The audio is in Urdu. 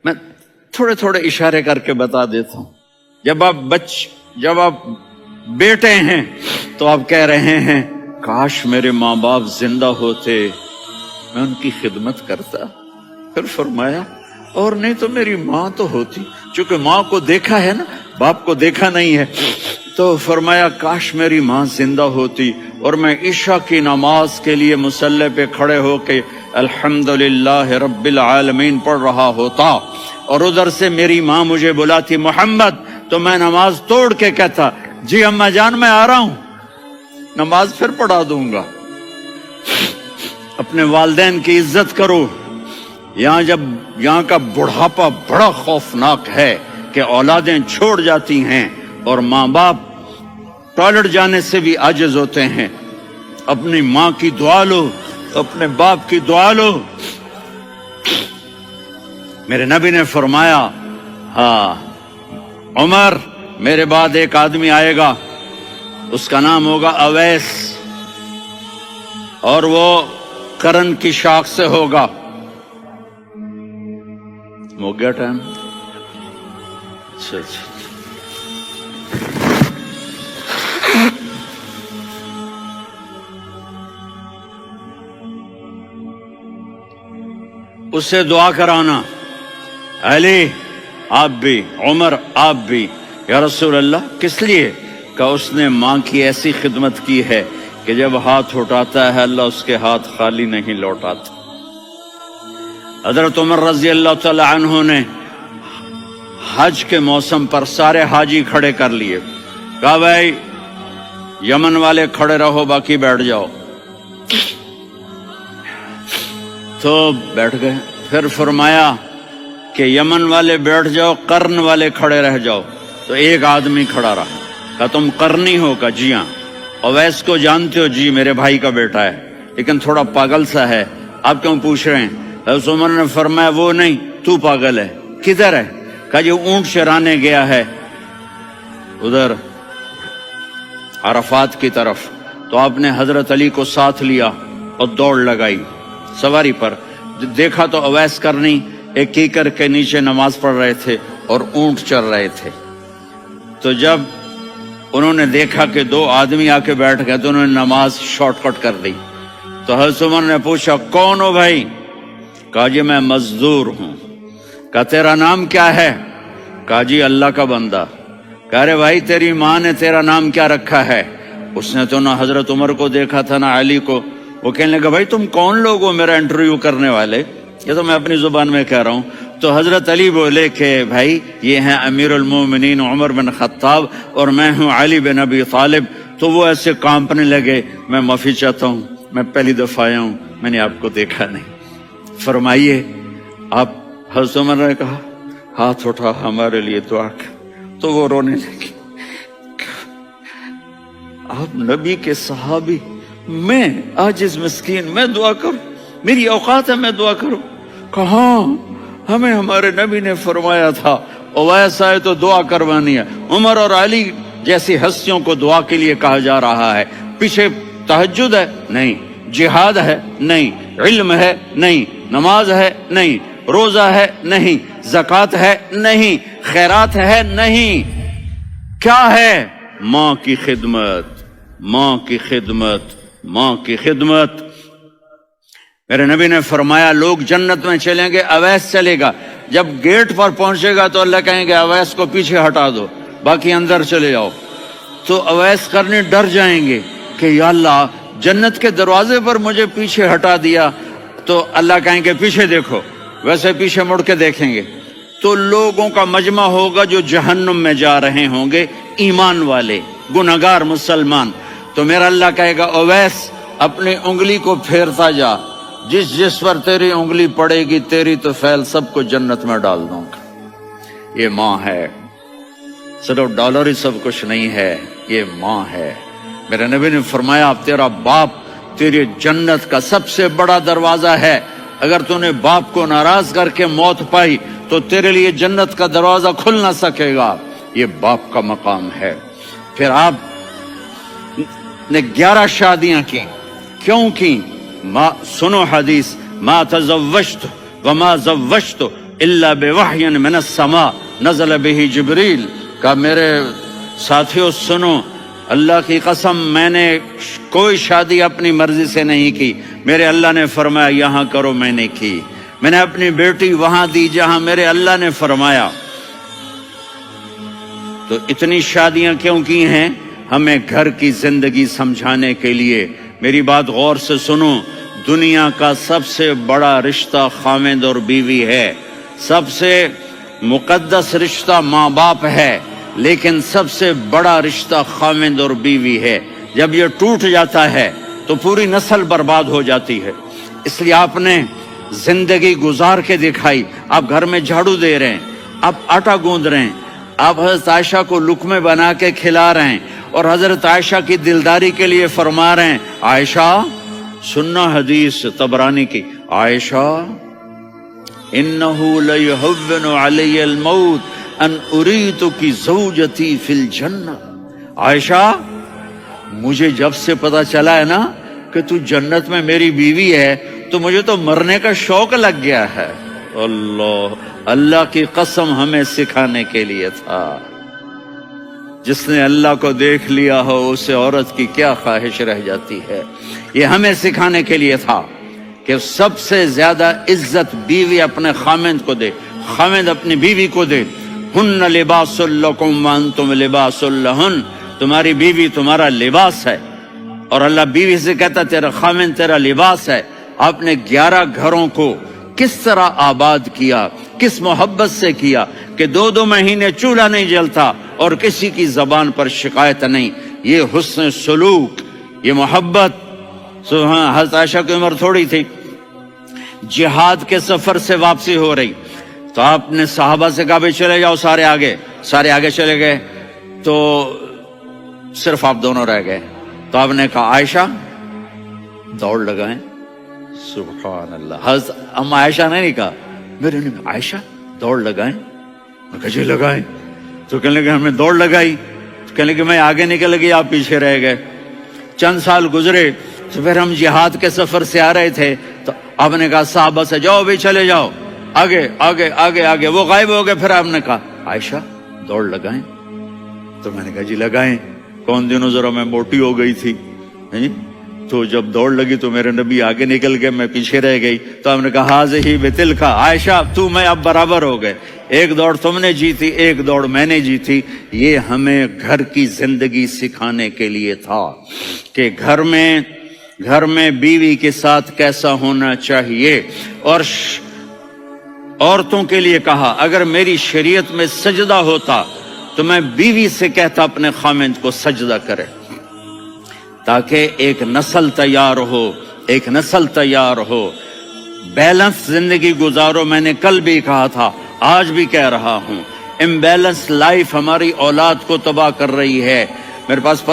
میں تھوڑے تھوڑے اشارے کر کے بتا دیتا ہوں. جب آپ بیٹے ہیں تو آپ کہہ رہے ہیں کاش میرے ماں باپ زندہ ہوتے، میں ان کی خدمت کرتا. پھر فرمایا اور نہیں تو میری ماں تو ہوتی. چونکہ ماں کو دیکھا ہے نا، باپ کو دیکھا نہیں ہے، تو فرمایا کاش میری ماں زندہ ہوتی اور میں عشاء کی نماز کے لیے مصلی پہ کھڑے ہو کے الحمدللہ رب العالمین پڑھ رہا ہوتا، اور ادھر سے میری ماں مجھے بلاتی محمد، تو میں نماز توڑ کے کہتا جی اماں جان میں آ رہا ہوں، نماز پھر پڑھا دوں گا. اپنے والدین کی عزت کرو. یہاں کا بڑھاپا بڑا خوفناک ہے کہ اولادیں چھوڑ جاتی ہیں اور ماں باپ ٹوائلٹ جانے سے بھی عاجز ہوتے ہیں. اپنی ماں کی دعا لو، اپنے باپ کی دعا لو. میرے نبی نے فرمایا ہاں عمر میرے بعد ایک آدمی آئے گا، اس کا نام ہوگا اویس، اور وہ کرن کی شاخ سے ہوگا. ہو گیا ٹائم؟ اچھا. اس سے دعا کرانا، علی آپ بھی، عمر آپ بھی. یا رسول اللہ کس لیے؟ کہ اس نے ماں کی ایسی خدمت کی ہے کہ جب ہاتھ اٹھاتا ہے اللہ اس کے ہاتھ خالی نہیں لوٹاتا. حضرت عمر رضی اللہ تعالی عنہ نے حج کے موسم پر سارے حاجی کھڑے کر لیے، کہا بھائی یمن والے کھڑے رہو باقی بیٹھ جاؤ. تو بیٹھ گئے. پھر فرمایا کہ یمن والے بیٹھ جاؤ، قرن والے کھڑے رہ جاؤ. تو ایک آدمی کھڑا رہا. کہا تم قرنی ہو؟ کہا جی ہاں. اویس کو جانتے ہو؟ جی میرے بھائی کا بیٹا ہے لیکن تھوڑا پاگل سا ہے، آپ کیوں پوچھ رہے ہیں؟ حضرت عمر نے فرمایا وہ نہیں، تو پاگل ہے. کدھر ہے؟ کہا جی اونٹ چرانے گیا ہے ادھر عرفات کی طرف. تو آپ نے حضرت علی کو ساتھ لیا اور دوڑ لگائی سواری پر. دیکھا تو اویس کرنی ایک کیکر کے نیچے نماز پڑھ رہے تھے اور اونٹ چر رہے تھے. تو جب انہوں نے دیکھا کہ دو آدمی آ کے بیٹھ گئے تو انہوں نے نماز شارٹ کٹ کر دی. تو حضرت عمر نے پوچھا کون ہو بھائی؟ کہا جی میں مزدور ہوں. کہا تیرا نام کیا ہے؟ کہا جی اللہ کا بندہ. کہا رے بھائی تیری ماں نے تیرا نام کیا رکھا ہے؟ اس نے تو نہ حضرت عمر کو دیکھا تھا نہ علی کو. وہ کہنے لگا بھائی تم کون لوگ ہو میرا انٹرویو کرنے والے؟ یہ تو میں اپنی زبان میں کہہ رہا ہوں. تو حضرت علی بولے کہ بھائی یہ ہیں امیر المومنین عمر بن خطاب اور میں ہوں علی بن ابی طالب. تو وہ ایسے کانپنے لگے. میں معافی چاہتا ہوں، میں پہلی دفعہ آیا ہوں، میں نے آپ کو دیکھا نہیں. فرمائیے آپ. حضرت عمر نے کہا ہاتھ اٹھا ہمارے لیے دعا کر. تو وہ رونے لگی. آپ نبی کے صحابی، میں عاجز مسکین میں دعا کروں؟ میری اوقات ہے میں دعا کروں؟ کہاں؟ ہمیں ہمارے نبی نے فرمایا تھا اویس آئے تو دعا کروانی ہے. عمر اور علی جیسی ہستیوں کو دعا کے لیے کہا جا رہا ہے. پیچھے تہجد ہے؟ نہیں. جہاد ہے؟ نہیں. علم ہے؟ نہیں. نماز ہے؟ نہیں. روزہ ہے؟ نہیں. زکوٰۃ ہے؟ نہیں. خیرات ہے؟ نہیں. کیا ہے؟ ماں کی خدمت، ماں کی خدمت، ماں کی خدمت. میرے نبی نے فرمایا لوگ جنت میں چلیں گے، اویس چلے گا. جب گیٹ پر پہنچے گا تو اللہ کہیں گے اویس کو پیچھے ہٹا دو، باقی اندر چلے جاؤ. تو اویس کرنے ڈر جائیں گے کہ یا اللہ جنت کے دروازے پر مجھے پیچھے ہٹا دیا. تو اللہ کہیں گے پیچھے دیکھو، ویسے پیچھے مڑ کے دیکھیں گے تو لوگوں کا مجمع ہوگا جو جہنم میں جا رہے ہوں گے، ایمان والے، گنہگار مسلمان. تو میرا اللہ کہے گا اویس اپنی انگلی کو پھیرتا جا، جس پر تیری انگلی پڑے گی تیری تو فیل سب کو جنت میں ڈال دوں گا. یہ ماں ہے، صرف ڈالر ہی سب کچھ نہیں ہے، یہ ماں ہے. میرے نبی نے فرمایا اب تیرا باپ تیری جنت کا سب سے بڑا دروازہ ہے. اگر تو نے باپ کو ناراض کر کے موت پائی تو تیرے لیے جنت کا دروازہ کھل نہ سکے گا. یہ باپ کا مقام ہے. پھر آپ نے 11 شادیاں کی. کیوں کی؟ سنو حدیث، ما تزوجت وما زوجت الا بوحی من السماء نزل به جبریل. کہا میرے ساتھیوں سنو، اللہ کی قسم میں نے کوئی شادی اپنی مرضی سے نہیں کی. میرے اللہ نے فرمایا یہاں کرو، میں نے کی. میں نے اپنی بیٹی وہاں دی جہاں میرے اللہ نے فرمایا. تو اتنی شادیاں کیوں کی ہیں؟ ہمیں گھر کی زندگی سمجھانے کے لیے. میری بات غور سے سنو، دنیا کا سب سے بڑا رشتہ خاوند اور بیوی ہے. سب سے مقدس رشتہ ماں باپ ہے، لیکن سب سے بڑا رشتہ خاوند اور بیوی ہے. جب یہ ٹوٹ جاتا ہے تو پوری نسل برباد ہو جاتی ہے. اس لیے آپ نے زندگی گزار کے دکھائی. آپ گھر میں جھاڑو دے رہے ہیں، آپ آٹا گوندھ رہے ہیں، آپ حضرت عائشہ کو لقمے بنا کے کھلا رہے ہیں، اور حضرت عائشہ کی دلداری کے لیے فرما رہے ہیں عائشہ سننا حدیث طبرانی کی، عائشہ انہو لیہون علی الموت ان اریتک زوجتی فی الجنہ. عائشہ مجھے جب سے پتا چلا ہے نا کہ تو جنت میں میری بیوی ہے تو مجھے تو مرنے کا شوق لگ گیا ہے. اللہ کی قسم ہمیں سکھانے کے لیے تھا. جس نے اللہ کو دیکھ لیا ہو اسے عورت کی کیا خواہش رہ جاتی ہے. یہ ہمیں سکھانے کے لیے تھا کہ سب سے زیادہ عزت بیوی اپنے خاوند کو دے، خاوند اپنی بیوی کو دے. ہن لباس لکم وانتم لباس لہن، تمہاری بیوی تمہارا لباس ہے. اور اللہ بیوی سے کہتا تیرا خاوند تیرا لباس ہے. آپ نے 11 گھروں کو کس طرح آباد کیا، کس محبت سے کیا کہ 2 مہینے چولہا نہیں جلتا اور کسی کی زبان پر شکایت نہیں. یہ حسن سلوک، یہ محبت. حضرت عائشہ کی عمر تھوڑی تھی، جہاد کے سفر سے واپسی ہو رہی تو آپ نے صحابہ سے کہا بھائی چلے جاؤ سارے آگے چلے گئے تو صرف آپ دونوں رہ گئے. تو آپ نے کہا عائشہ دوڑ لگائیں. سبحان اللہ. حضرت اما عائشہ نے نہیں کہا، میرے نے عائشہ دوڑ لگائیں. میں کہا جی لگائیں. تو کہنے لگے ہمیں دوڑ لگائی. کہنے لگے میں آگے نکل گئی، آپ پیچھے رہ گئے. چند سال گزرے تو پھر ہم جہاد کے سفر سے آ رہے تھے تو آپ نے کہا صحابہ سے جاؤ بھی چلے جاؤ آگے آگے آگے آگے. وہ غائب ہو گئے. پھر آپ نے کہا عائشہ دوڑ لگائیں. تو میں نے کہا جی لگائیں. کون دنوں ذرا میں موٹی ہو گئی تھی، تو جب دوڑ لگی تو میرے نبی آگے نکل گئے، میں پیچھے رہ گئی. تو ہم نے کہا ہاذہ بتلک، عائشہ تو میں اب برابر ہو گئے. ایک دوڑ تم نے جیتی، ایک دوڑ میں نے جیتی. یہ ہمیں گھر کی زندگی سکھانے کے لیے تھا کہ گھر میں بیوی کے ساتھ کیسا ہونا چاہیے. اور عورتوں کے لیے کہا اگر میری شریعت میں سجدہ ہوتا تو میں بیوی سے کہتا اپنے خاوند کو سجدہ کرے، تاکہ ایک نسل تیار ہو. بیلنس زندگی گزارو. میں نے کل بھی کہا تھا، آج بھی کہہ رہا ہوں، امبیلنس لائف ہماری اولاد کو تباہ کر رہی ہے. میرے پاس